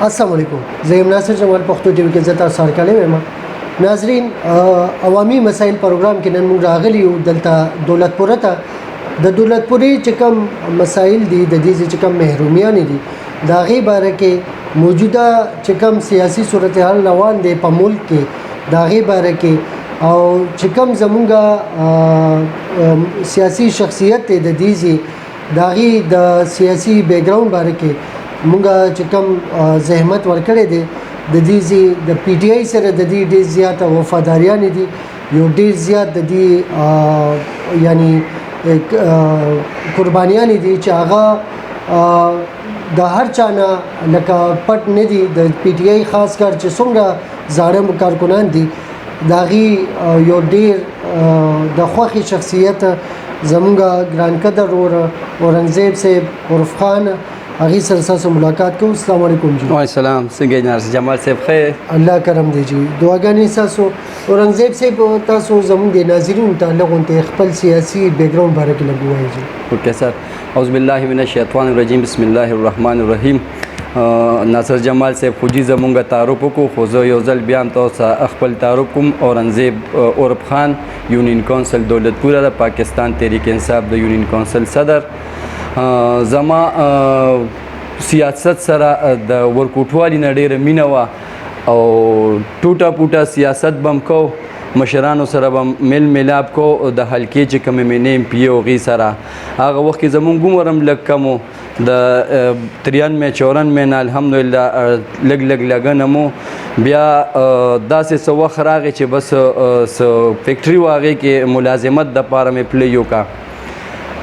السلام علیکم زه یم ناصر جمال پښتو ټي وي کې زه تاسو سره کاله یم ناظرین عوامي مسایل پروګرام کې نن موږ راغلي یو دلته دولتپوره ته د دولتپورې چې کوم مسایل دي د دې چې کوم محرومیان دي د هغې باره کې موجوده چې کوم سیاسي صورتحال روان دی په ملک کې د هغې باره کې او چې کوم زمونږ سیاسي شخصیت دی د دې د هغې د سیاسي بیکګراوند باره کې مونږ چې کوم زحمت ورکړی دی د دې د پی ټی آی سره د دې ډېر زیاته وفاداریان دي یو ډېر زیات د دې یعنی قربانیان دي چې هغه د هر چا نه لکه پټ نه دي د پی ټی آی خاص کار چې څومره زاړه کارکنان دي د هغې یو ډېر د خوښې شخصیت زمونږ ګرانقدر اورنګزیب صاحب عرف خان هغې سره ستاسو ملاقات کوو. السلام علیکم جی. وعلیکم السلام. څنګه ناصر جمال صاحب خیر؟ الله کرم دی جی. دعاګانې ستاسو. اورنګزیب صاحب تاسو زموږ د ناظرینو ته لغونته خپل سیاسي بیکګراوند باره کې لږ ووایئ جی. اوکې سر. اعوذ بالله من الشیطان الرجیم بسم الله الرحمن الرحیم. ناصر جمال صاحب خو جی زمونږ تعارف وکړو خو زه یو ځل بیا هم تاسو خپل تعارف کوم. اورنګزیب عرف خان یونین کونسل دولتپوره د پاکستان تحریک انصاف د یونین کونسل صدر. زما سیاست سره د ورکوټوالي نه ډېره مینه وه او ټوټه پوټه سیاست به م کو مشرانو سره به میل میلاب کو د حلقې چې کومې مې نه ایم پي هغې سره هغه وخت کې زمونږ عمر هم لږ کم و د 93-94 نه الحمدلله لږ لږ لګنه مو بیا داسې څه وخت راغی چې بس فیکټري و هغې کې ملازمت دپاره مې پلی وکړه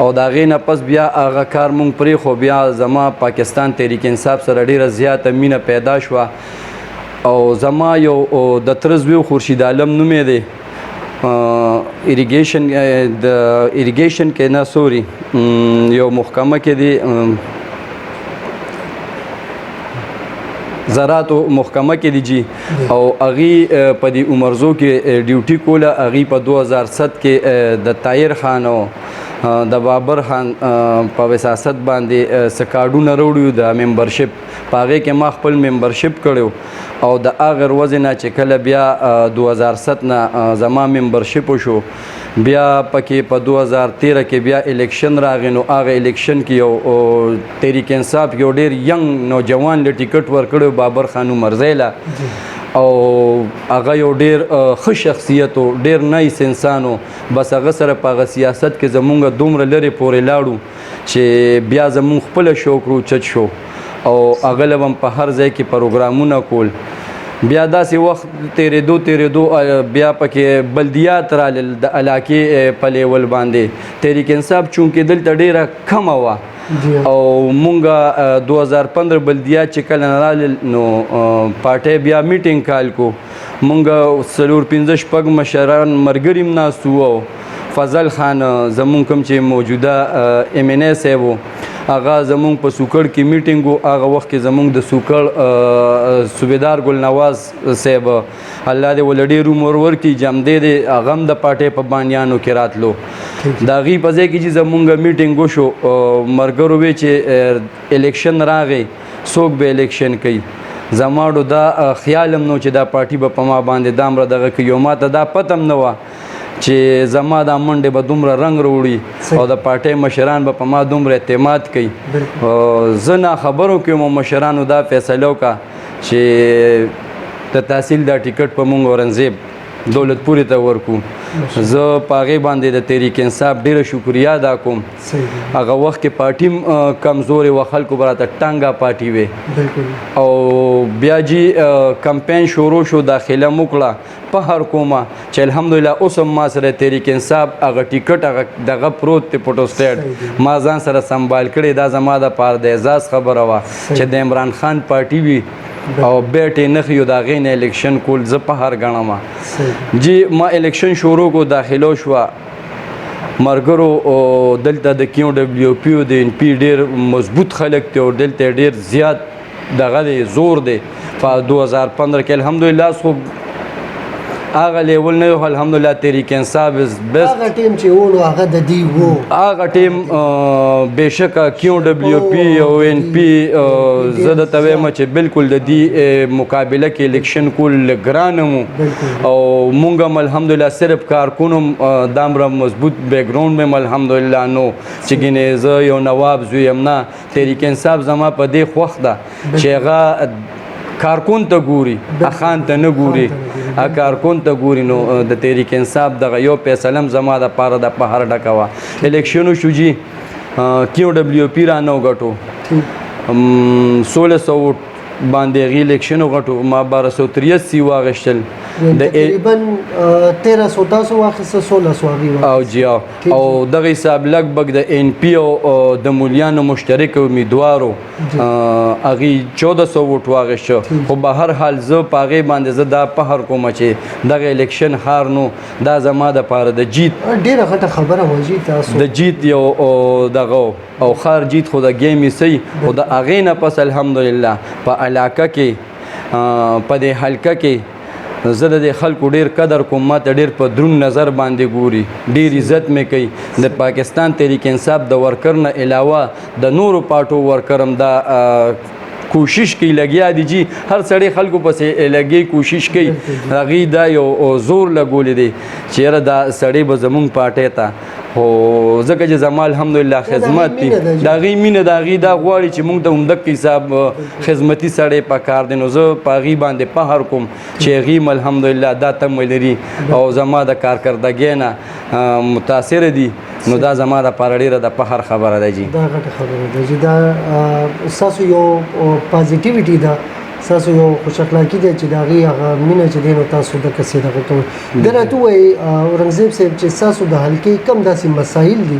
او د هغې نه پس بیا هغه کار مونږ پرېښو بیا زما پاکستان تحریک انصاف سره ډېره زیاته مینه پیدا شوه او زما یو د تره زوی خورشید عالم نوم یې دی ایریګیشن کې نه سوري یو محکمه کې دی زراعتو محکمه کې دی جی او هغې په دې عمرزو کې ډیوټي کوله هغې په 2007 کې د طاهر خان او د بابر خان په وساست باندې څه کارډونه راوړي د ممبرشپ په هغې کې ما خپل ممبرشپ کړی او د هغې ورځې نه چې کله بیا 2007 نه زما ممبرشپ وشو بیا پکې په 2013 کې بیا الیکشن راغی نو هغه الیکشن کې یو تحریک انصاف یو ډېر ینګ نوجوان له ټیکټ ورکړی بابر خان عمرزی له او هغه یو ډېر ښه شخصیت و ډېر نایس انسان و بس هغه سره په هغه سیاست کې زمونږ دومره لرې پورې لاړو چې بیا زمونږ خپله شوق روچت شو او هغه له به هم په هر ځای کې پروګرامونه کول بیا داسې وخت تیرېدو بیا پکې بلدیات رالل د علاقې په لیول باندې تحریک انصاف چونکې دلته ډېره کمه وه او مونږ 2015 بلدیات چې کله نه رالل نو پارټۍ بیا میټینګ کال کو مونږ 4-5 مشران ملګري هم ناست وو فضل خان زمونږ کوم چې موجوده ایم این اے صاحب و هغه زمونږ په سوکړ کې میټینګ و هغه وخت کې زمونږ د سوکړ صوبیدار ګلنواز صاحب الله دې ولې ډېر عمر ورکړي جمدی دی هغه هم د پارټۍ په بانیانو کې راتلو د هغې په ځای کې چې زمونږ میټینګ وشو ملګرو وی چې الیکشن راغی څوک به الیکشن کوي زما دا خیال هم نو چې دا پارټي به په ما باندې دا مره دغه کوي او ما ته دا پته هم نه وه چې زما دا منډې به دومره رنګ راوړي او د پارټۍ مشران به په ما دومره اعتماد کوي زه ناخبرو کې مو مشرانو دا فیصله وکړه چې د تحصیل دا ټیکټ په مونږ اورنګزیب دولتپورې ته ورکو زه په هغې باندې د تحریک انصاف ډېره شکریه ادا کوم هغه وخت کې پارټي هم کمزورې وه خلکو به راته ټنګه پارټي وې او بیا جی کمپین شروع شو داخله مو کړه په هر کومه چې الحمدلله اوس هم ما سره تحریک انصاف هغه ټیکټ هغه دغه پروت دی فوټوسټیټ ما ځان سره سنبال کړی دا زما دپاره د اعزاز خبره وه چې د عمران خان پارټي وي او بیټې نښې یو د هغې نه الیکشن کول زه په هر ګڼم جی ما الیکشن شروع کو داخلو شوه ملګرو دلته د کیو ډبلیو پی او د ان پي ډېر مضبوط خلک دی او دلته ډېر زیات دغه دی زور دی په 2015 کې الحمدلله خو هغه لیول نه یو الحمدلله تحریک انصاف از بیسٹ هغه ټیم چې و نو هغه د دې و هغه ټیم بېشکه کیو ډبلیو پی او ان پی زه درته وایم چې بالکل د دې مقابله کې الیکشن کول ګران مو او مونږ هم الحمدلله صرف کارکونو دامره مضبوط بیک ګراوند مې الحمدلله نو چې ګینې زه یو نواب زوی یم نه تحریک انصاف زما په دې خوښ ده چې هغه کارکون ته ګوري اخان ته نه ګوري کارکون ته ګوري نو د تحریک انصاف دغه یو فیصله هم زما دپاره د پهر ډکه وه الیکشنو شو جي کیو ډبلیو پی را نه وګټو 1600 باندې هغې الیکشنو غټو ما 1283 واخیستل تقریبا 1300 تاسو واخیسته 1600 هغې او جی او دغه حساب لګ بګ د ان پی او د مولیانو مشترک امیدوارو هغې 1400 ووټ واخیسته خو به هر حال زه په هغې باندې زه دا پهر کومه چې دغه الیکشن هار نو دا زما دپاره د جیت ډېره غټه خبره وه جی تاسو د جیت یو دغه او خار جیت خو د ګیم یې صحیح خو د هغې نه پس الحمدلله په علاقه کې په دې حلقه کې زه د دې خلکو ډېر قدر کوم ما ته ډېر په دروند نظر باندې ګوري ډېر عزت مې کوي د پاکستان تحریک انصاف د ورکر نه علاوه د نورو پارټو ورکر هم دا کوشش کوي لګیا دي جی هر سړی خلکو پسې لګي کوشش کوي هغې دا یو زور لګولی دی چې یاره دا سړی به زمونږ پارټۍ ته خو ځکه چې زما الحمدلله خدمت دي د هغې مینه د هغې دا غواړي چې موږ ته همدغه حساب خدمتي سړی پکار دی نو زه په هغې باندې فخر کوم چې هغې م الحمدلله دا تمه لري او زما د کارکردګۍ نه متاثره دي نو دا زما دپاره ډېره د فخر خبره ده جي دا غټه خبره ده جي دا ستاسو یو پازیټیویټي ده ستاسو یو خوش اخلاقي دی چې د هغې هغه مینه چې دی نو تاسو دغه څه دغه کوئ ده راته ووایي اورنګزیب صاحب چې ستاسو د حلقې کم داسې مسایل دي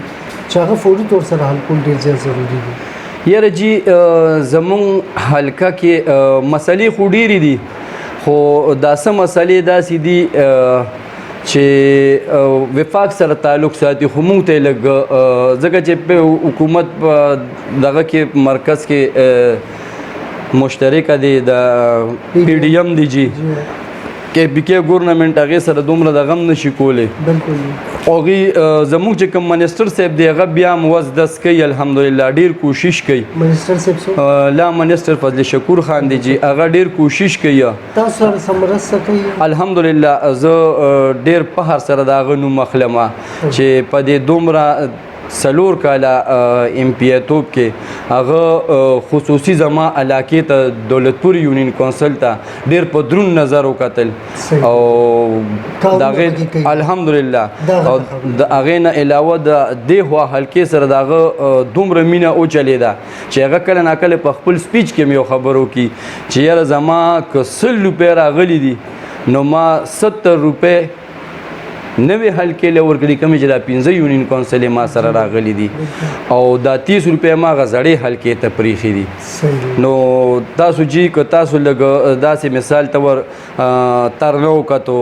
چې هغه فوري طور سره حل کول ډېر زیات ضروري دي یاره جي زمونږ حلقه کې مسلې خو ډېرې دي خو دا څه مسلې داسې دي چې وفاق سره تعلق ساتي خو موږ ته لږ ځکه چې حکومت په دغه کې مرکز کې مشترکه دی د پی ډي ایم دی جی کې پی کې ګورنمنټ هغې سره دومره د غم نشي کولی بالکل هغې زموږ چې کوم منسټر صاحب دی هغه بیا هم وس دس کوي الحمدلله ډېر کوشش کوي منسټر صاحب څوک لا منسټر فضل شکور خان دی جی هغه ډېر کوشش کوي تاسو سره څه مرسته کوي الحمدلله زه ډېر فخر سره د هغه نوم اخلمه چې په دې دومره سلور کاله امپیاتوب کې هغه خصوصي زما علاقې ته دولتپور یونین کونسل ته ډېر په دروند نظر وکتل او د هغې الحمدلله او د هغې نه علاوه د دې خوا حلقې سره د هغه دومره مینه وچلېده چې هغه کله ناکله په خپل سپیچ کې مې یو خبر وکړي چې یاره زما که 100 روپۍ راغلي دي نو ما 70 روپۍ نوې حلقې له ورکړي کومې چې دا 15 یونین کونسل ما سره راغلي دي او دا 30 روپۍ ما هغه زړې حلقې ته پریښي دي نو تاسو جی که تاسو لږ داسې مثال ته ور ترنه وکتو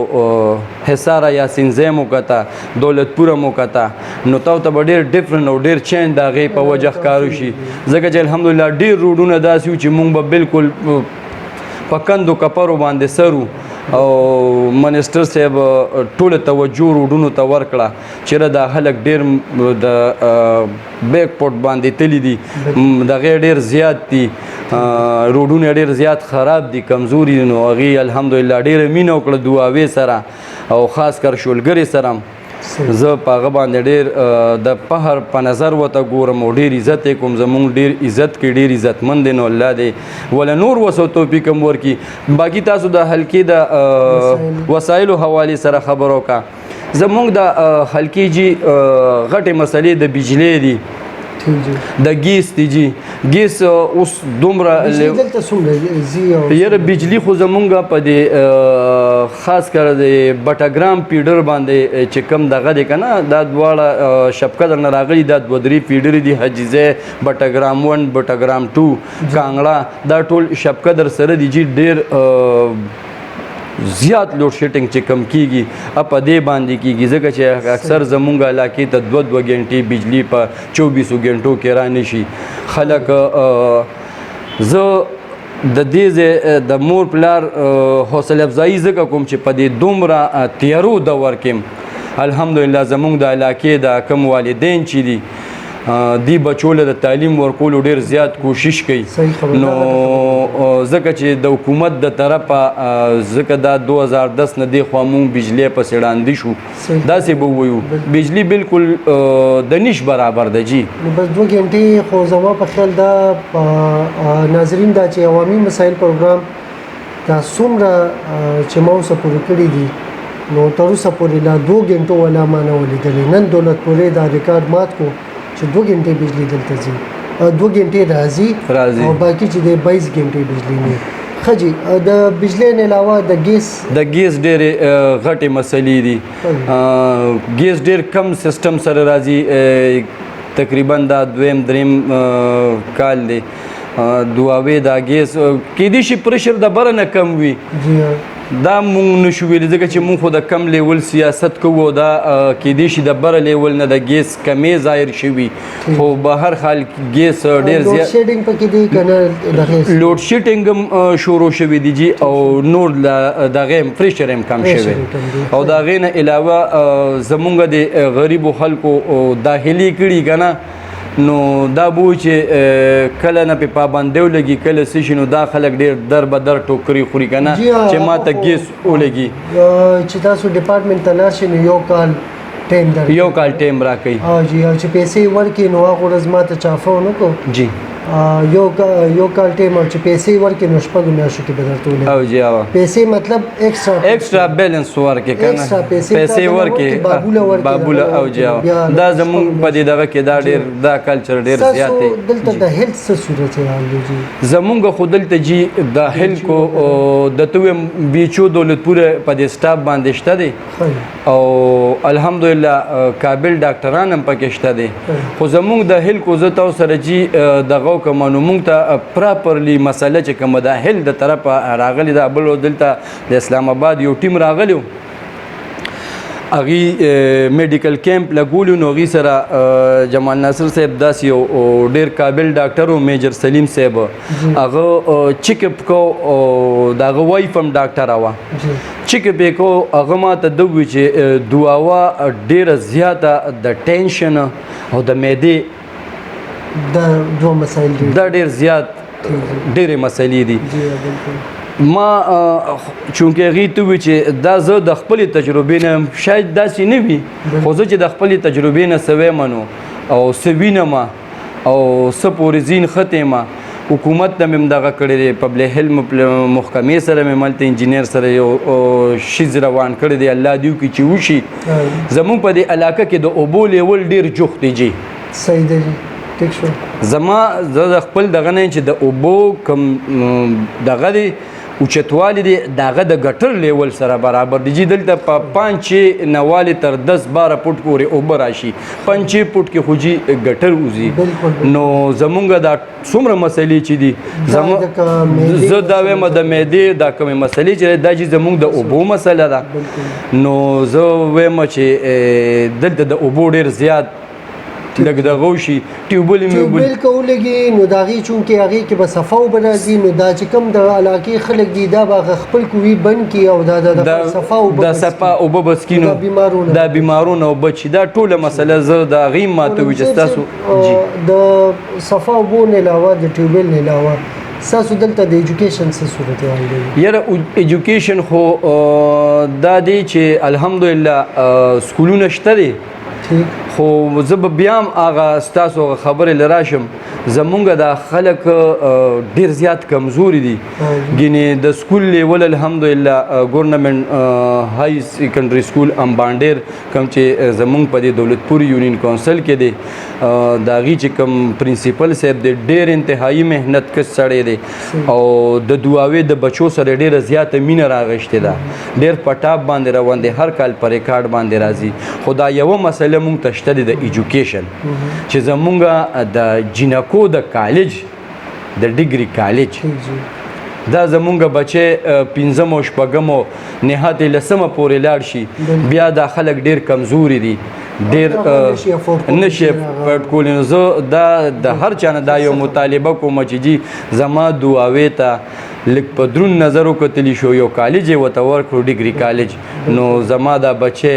حصاره یا سینځی م وکته دولتپوره م وکته نو تاسو ته به ډېر ډفرنټ او ډېر چینج د هغې په وجه ښکاره شي ځکه چې الحمدلله ډېر روډونه داسې وو چې موږ به بالکل په کندو کپرو باندې سر او منسټر صاحب ټوله توجه روډونو ته ورکړه چېرې دا خلک ډېر د بیک پوټ باندې تللي دي د هغې ډېر زیات دي روډونه ډېر زیات خراب دي کمزوري دي نو هغې الحمدلله ډېره مینه وکړه دعاوې سره او خاص کر شولګرې سره زه په هغه باندې ډېر د فخر په نظر ورته ګورم او ډېر عزت یې کوم زمونږ ډېر عزت کوي ډېر عزتمند دی نو الله دې وله نور وسو توفیق هم ورکړي باقي تاسو د حلقې د وسایلو حوالې سره خبر وکړه زمونږ د حلقې جي غټې مسلې د بجلۍ دي د ګیس دی جی ګیس اوس دومره دلته څومره زی او یاره بجلی خو زمونږ په دې خاص کر د بټاګرام پیډر باندې چې کم دغه دی که نه دا دواړه شپقدر نه راغلي دا 2-3 پیډرې دي حجیزه بټاګرام 1 بټاګرام 2 کانګړه دا ټول شپقدر سره دي جی ډېر زیات لوډ شیډینګ چې کم کیږي په دې باندې کیږي ځکه چې اکثر زمونږ علاقې ته 2 غنټې بجلی په 24 غنټو کې را نشي خلک زه د دې ځای د مور پلار حوصله افزایي ځکه کوم چې په دې دومره تیارو دور کې الحمدلله زموږ د علاقې د کم والدین چې دي دی بچو له د تعلیم ورکولو ډیر زیات کوشش کوي نو ځکه چې د حکومت د طرفه ځکه دا 2010 نه دی خو موږ بجلی پسې وړاندې شو داسې به ووایو بجلی بالکل د نش برابر ده جی نو بس 2 غنټې خو زما په خیال دا ناظرین دا چې عوامي مسایل پروګرام دا څومره چې ما اوسه پوره کړي دي نو تر اوسه پورې لا 2 غنټو ولا ما نه ولیدلې نن دولت پورې دا ریکارډ مات کو چې 2 غنټې بجلی دلته ځي 2 غنټې راځي او باقي چې د 22 غنټې بجلی نه خجی د بجلی نه علاوه د ګیس ډېرې غټې مسلې دي ګیس ډېر کم سیستم سره راځي تقریبا دا 2-3 کال دی دواوې دا ګیس کېدای شي پرشر د بره نه کم وي دا مونږ نشو ویلی ځکه چې مونږ خو د کم لیول سیاست کوو دا کېدای شي د بره لیول نه د ګیس کمې ظاهر شوي خو به هر حال ګیس ډېر زیات شیډینګ پکې دی که نه لوډ شیډینګ هم شروع شوي دي جي او نور د هغې هم پریشر هم کم شوی او د هغې نه علاوه زمونږ د غریبو خلکو داخلي کړي که نه نو دا بو چې کله نه په پابندیو لګي کله څه شي نو دا خلک ډېر در به در ټوکرې خوري که نه چې ما ته ګیس ولګي چې تاسو ډپارټمنټ ته لاړ شئ نو یو کال ټایم راکوي جی او چې پیسې ورکړي نو هغه ورځ ما ته چافه ونه کړو جی یو کال ټایم او چې پیسې ورکړي نو شپږو میاشتو کې به درته ولګي او جی پیسې مطلب ایکسټرا بیلنس ورکړي که نه پیسې ورکړي بابوله او جی دا زموږ په دې دغه کې دا ډېر دا کلچر ډېر زیات دی دلته د هیلث څه صورت حال دی جی زمونږ خو دلته جی د هیلث کو د تو بیچو دولتپور په دې سټاف باندې شته دی او الحمدلله قابل ډاکټران هم پکې شته دي خو زمونږ د هیلث کو زه تاسو سره جی دغه کوم نو مونږ ته پراپرلی مسله چې کوم د هیلث د طرفه راغلی دا بل دلته د اسلام آباد یو ټیم راغلی هغې میډیکل کیمپ لګولیو نو هغې سره جمال ناصر صاحب داسې یو ډېر قابل ډاکټر و میجر سلیم صاحب هغه چیکپ کو او د هغه وایف هم ډاکټره وه چیکپ یې کو هغه ما ته ده وویل چې دواوه ډېره زیاته د ټینشن او د معدې دا دوه مسایل دي دا ډېر زیات ډېرې مسلې دي ما چونکې هغې ته وویل چې دا زه د خپلې تجربې نه شاید داسې نه وي خو زه چې د خپلې تجربې نه څه ویم نو او څه وینم او څه پورې ځین ښه ما حکومت ته مې دغه کړی دی پبلک هیلث محکمې سره مې هلته انجینیر سره یو شیز روان کړی دی الله دې وکړي چې وشي زموږ په دې علاقه کې د اوبو لیول ډېر جوخت دی جی صحیح دی زما زه د خپل دغه نه چې د اوبو کم دغه دی اوچتوالی دی د هغه د ګټر لیول سره برابر دی جی دلته په 5 نوالې تر 10-12 فوټ پورې اوبه راشي 5 فوټ کې خو جی ګټر وځي نو زمونږ دا څومره مسلې چې دي زه دا وایم د معدې دا کومې مسلې چې دا جی زمونږ د اوبو مسله ده نو زه وایم چې دلته د اوبو ډېر زیات لږ دغه وشي ټیوبل که ولګي نو د هغې چونکې هغې کې به صفا اوبه راځي نو دا چې کوم د علاقې خلک دي دا به خپل کوي بند کړي او دا صفا اوبه دا صفا اوبه بس کړي دا بیمارونه اوبه چې دا ټوله مسله زه د هغې ماته وي چې ستاسو د صفا اوبو نه علاوه د ټیوبل نه علاوه ستاسو دلته د ایجوکیشن څه صورت حال دی یاره ایجوکیشن خو دا دی چې الحمدلله سکولونه شته دي خو زه به بیا هم هغه ستاسو خبرې لراشم زمونږ دا خلک ډېر زیات کمزوري دي ګینې د سکول لیول الحمدلله ګورنمنټ های سیکنډري سکول امبانډیر کوم چې زمونږ په دې دولتپور یونین کونسل کې دی د هغې چې کوم پرنسپل صاحب دی ډېر انتهایي محنت کس سړی دی او د دواوې د بچو سره ډېره زیاته مینه راغښتې ده ډېر په ټاپ باندې روان دی هر کال په ریکارډ باندې راځي خو دا یوه مسله مونږ ته شته دی د ایجوکیشن چې زمونږ د جینکو د کالج د ډیګري کالج دا زمونږ بچی 5 او 6 نهایت 10 پورې لاړ شي بیا دا خلک ډېر کمزوري دي ډیر نشي افورد کولی. نو زه دا د هر چا نه دا یو مطالبه کوم چې جی زما دعاوې ته لږ په درون نظر وکتلی شو. یو کالج یې ورته ورکړو ډیګري کالج. نو زما دا بچی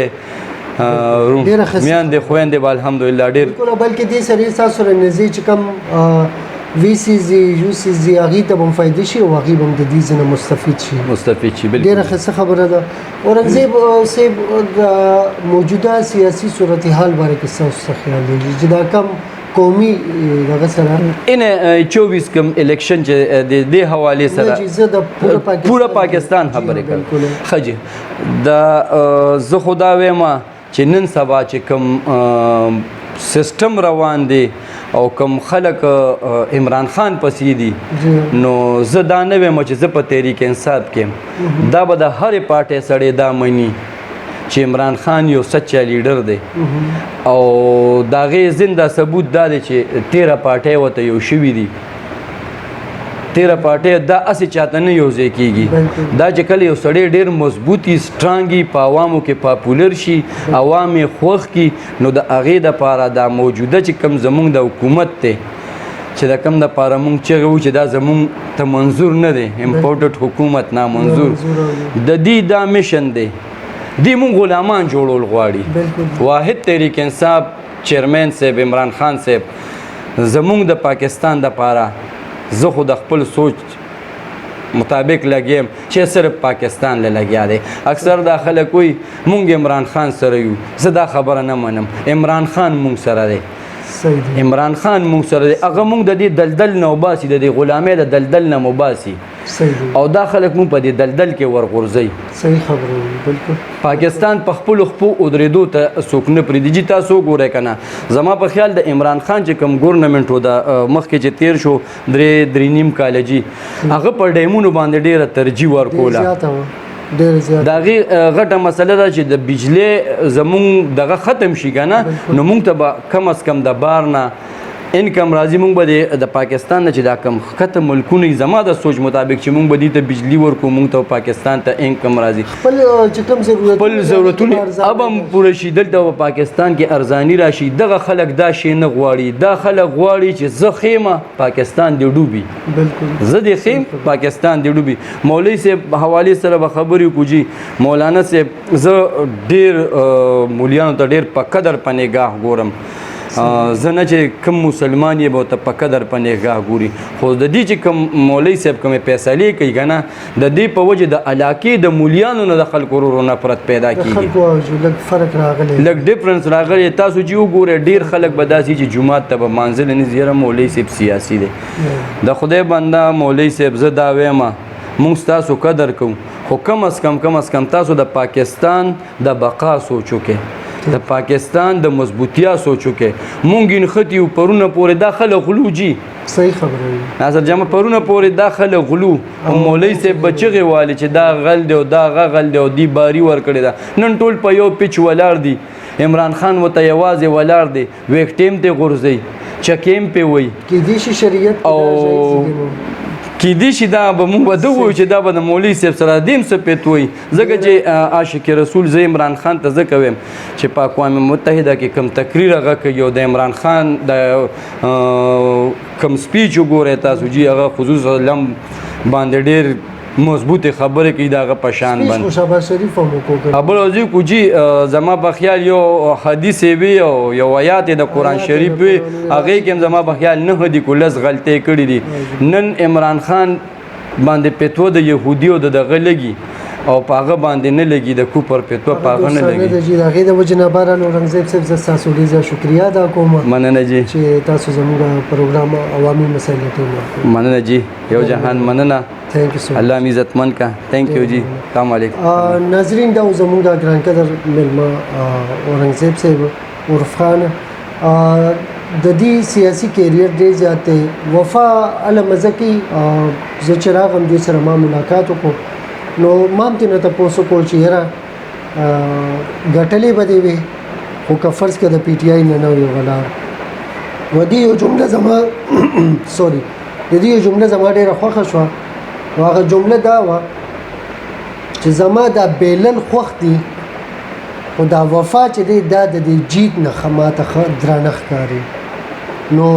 میاندې خویندې به الحمدلله ډېر بلکې دې سره ستاسو سره نږدې چې کوم VCZ UCZ هغې ته به هم فایده شي او هغې به هم د دې ځای نه مستفید شي. ډېره ښه خبره ده. اورنګزیب صاحب د موجوده سیاسي صورتحال باره کې ستاسو څه خیال دی چې دا کم قومي دغه سره ان 24 کم الیکشن چې د دې حوالې سره پوره پاکستان خبرې کوي خجه دا زه خدا وایم چې نن سبا چې کوم سیستم روان دی او کوم خلک عمران خان پسې دي نو زه دا نه وایم چې زه په تحریک انصاف کې دا به د هرې پارټۍ سړی دا مني چې عمران خان یو سچا لیډر دی او د هغې زنده ثبوت دا دی چې 13 پارټۍ ورته یو شوي دي. 13 پارټۍ دا هسې چاته نه یو ځای کېږي. دا چې کله یو سړی ډېر مضبوطي سټرانګي په عوامو کې پاپولر شي عوام یې خوښ کړي نو د هغې دپاره دا موجوده چې کوم زموږ د حکومت دی چې د کوم دپاره موږ چغې وو چې دا زموږ ته منظور نه دی امپورټډ حکومت نامنظور د دې دا میشن دی دی مونږ غلامان جوړول غواړي. واحد تحریک انصاف چیرمین صاحب عمران خان صاحب زمونږ د پاکستان دپاره زه خو د خپل سوچ مطابق لګیم چې صرف پاکستان له لګیا دی. اکثر دا خلک وایي مونږ عمران خان سره یو. زه دا خبره نه منم. عمران خان مونږ سره دی. عمران خان مونږ سره دی. هغه مونږ د دې دلدل نه وباسي د دې غلامۍ د دلدل نه وباسي او دا خلک مونږ په دې دلدل کې ورغورځوي. صحیح خبره بالکل. پاکستان په خپلو خپو ودرېدو ته څوک نه پرېږدي. تاسو وګورئ که نه زما په خیال د عمران خان چې کوم ګورنمنټ و د مخکې چې تیر شو 3.5 کالجي هغه په ډیمونو باندې ډېره ترجیح ورکوله. د هغې غټه مسله ده چې د بجلۍ زمونږ دغه ختم شي که نه نو مونږ ته به کم از کم د بار نه انکم راځي. مونږ به د پاکستان نه چې دا کم ښکته ملکونه زما د سوچ مطابق چې مونږ به دې ته بجلی ورکو مونږ ته پاکستان ته انکم راځي خپل ضرورتونه اب هم پوره شي. دلته په پاکستان کې ارزاني راشي. دغه خلک دا شی نه غواړي. دا خلک غواړي چې زه خیمه پاکستان دې ډوبي زه دې خیم پاکستان دې ډوبي. مولوي صاحب حوالې سره به خبرې وکړو جي مولانا صاحب زه ډېر مولیانو ته ډېر په قدر په نګاه ګورم. زه نه چې کوم مسلمان یې به ورته په قدر په نګاه ګوري خو د دې چې کوم مولوي صاحب کومې فیصلې کوي که نه د دې په وجه د علاقې د مولیانو نه د خلکو ورو نفرت پیدا کېږي. لږ ډفرنس راغلی. تاسو چې وګورئ ډېر خلک به داسې چې جومات ته به مانځلی نه ځي. یاره مولوي صاحب سیاسي دی. د خدای بنده مولوي صاحب زه دا وایم مونږ ستاسو قدر کوو خو کم از کم تاسو د پاکستان د بقا سوچ وکړئ. د پاکستان د مضبوطیا سوچ وکړئ. مونږ نښتي یو پرونه پورې دا خلک غلو جي. صحیح خبره دی. ناصر جمع پرونه پورې دا خلک غلو او مولوي صاحب به چغې والي چې دا غل دی او دا هغه غل دی او دې باري ورکړې ده. نن ټول په یو پیچ ولاړ دي. عمران خان ورته یوازې ولاړ دی. ویکټیم ته غورځوي چکیم پې وایي کېدای شي شریعت او کېدای شي دا به مونږ به ده ووایو چې دا به د مولوي صاحب سره دیم سپیت وایي. ځکه چې عاشق رسول زه عمران خان ته ځکه وایم چې په اقوام متحده کې کوم تقریر هغه کوي او د عمران خان د کوم سپیچ وګورئ تاسو جي هغه خصوصا لم باندې ډېر مضبوطې خبرې کوي د هغه په شان باندې. بل وځي کو جي زما په خیال یو حدیث وي او یو آیات د قرآن شریف وي هغې کې هم زما په خیال نه دي کو لس غلطۍ کړي دي. نن عمران خان باندې پیتو د یهودي او دغه لګي او په هغه باندې نه لګي د کوپر پیتو په هغه نه لګي. د هغې د وجې نه بهرحال اورنګزیب صاحب زه ستاسو ډېر زیات شکریه ادا کوم. مننه جي چې تاسو زموږ پروګرام عوامي مسایل ټول مننه جي یو جهان مننه. الله می عزتمن کا. تھینک یو جی. السلام علیکم. ناظرین دا زموږ د ګران قدر مېلمه اورنګزیب صاحب عرف خان د دې سیاسي کیریر ډېر زیات دی. وفا هله مزه کوي. زه چې راغلم دې سره ما ملاقات وکړو نو ما هم ترې نه تپوس وکړو چې یاره ګټلې به دې وې خو که فرض کړه د پی ټي آی نه نه وي ولاړ. و دې یو جمله زما سوري د دې یو جمله زما ډېره خوښه شوه. هغه جمله دا وه چې زما دا بیلل خوښ دي خو دا وفا چې دی دا د دې جیت نه ماته درانه ښکاري. نو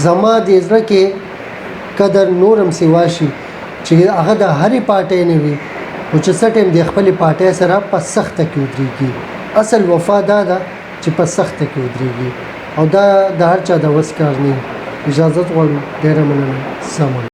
زما د زړه کې قدر نورم سوا شي چې هغه د هرې پارټۍ نه وي خو چې څه ټایم د خپلې پارټۍ سره په سخته کې ودرېږي. اصل وفا دا ده چې په سخته کې ودرېږي او دا د هر چا د وس کار نه. اجازت غواړو. ډېره مننه. سلام.